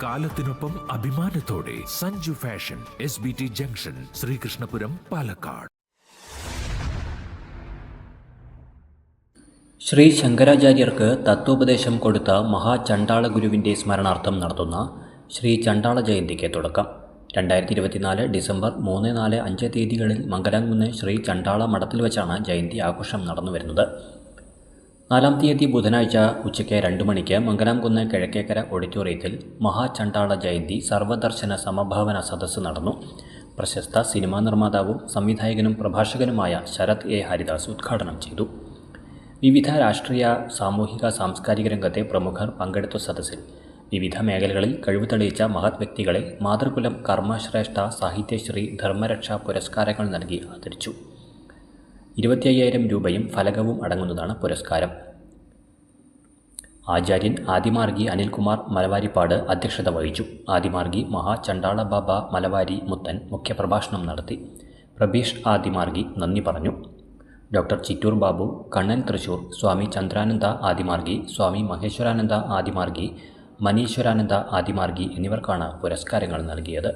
കാലത്തിനൊപ്പം അഭിമാനത്തോടെ Sanju fashion, SBT junction, Sreekrishnapuram, Palakkad. Sri ശങ്കരാചാര്യർക്ക് തത്വോപദേശം കൊടുത്ത മഹാചണ്ഡാള ഗുരുവിൻ്റെ സ്മരണാർത്ഥം നടത്തുന്ന ശ്രീ ചണ്ഡാള ജയന്തിക്ക് തുടക്കം. 2024 ഡിസംബർ 3, 4, 5 തീയതികളിൽ മംഗലാംകുന്ന് ശ്രീ ചണ്ഡാള മഠത്തിൽ വെച്ചാണ് ജയന്തി ആഘോഷം നടന്നുവരുന്നത്. 4-ാം തീയതി ബുധനാഴ്ച ഉച്ചയ്ക്ക് 2 മണിക്ക് മംഗലാംകുന്ന് കിഴക്കേക്കര ഓഡിറ്റോറിയത്തിൽ മഹാചണ്ഡാള ജയന്തി സർവദർശന സമഭാവന സദസ്സ് നടന്നു. പ്രശസ്ത സിനിമാ നിർമ്മാതാവും സംവിധായകനും പ്രഭാഷകനുമായ ശരത് A. ഹരിദാസ് ഉദ്ഘാടനം ചെയ്തു. വിവിധ രാഷ്ട്രീയ, സാമൂഹിക, സാംസ്കാരിക രംഗത്തെ പ്രമുഖർ പങ്കെടുത്ത സദസ്സിൽ വിവിധ മേഖലകളിൽ കഴിവ് തെളിയിച്ച മഹത് വ്യക്തികളെ മാതൃകുലം കർമ്മശ്രേഷ്ഠ സാഹിത്യശ്രീ ധർമ്മരക്ഷാ പുരസ്കാരങ്ങൾ നൽകി ആദരിച്ചു. 25,000 രൂപയും ഫലകവും അടങ്ങുന്നതാണ് പുരസ്കാരം. ആചാര്യൻ ആദിമാർഗി അനിൽകുമാർ മലവാരിപ്പാട് അധ്യക്ഷത വഹിച്ചു. ആദിമാർഗി മഹാചണ്ഡാള ബാബ മലവാരി മുത്തൻ മുഖ്യപ്രഭാഷണം നടത്തി. പ്രഭീഷ് ആദിമാർഗി നന്ദി പറഞ്ഞു. ഡോക്ടർ ചിറ്റൂർ ബാബു, കണ്ണൻ തൃശൂർ, സ്വാമി ചന്ദ്രാനന്ദ ആദിമാർഗി, സ്വാമി മഹേശ്വരാനന്ദ ആദിമാർഗി, മനീശ്വരാനന്ദ ആദിമാർഗി എന്നിവർക്കാണ് പുരസ്കാരങ്ങൾ നൽകിയത്.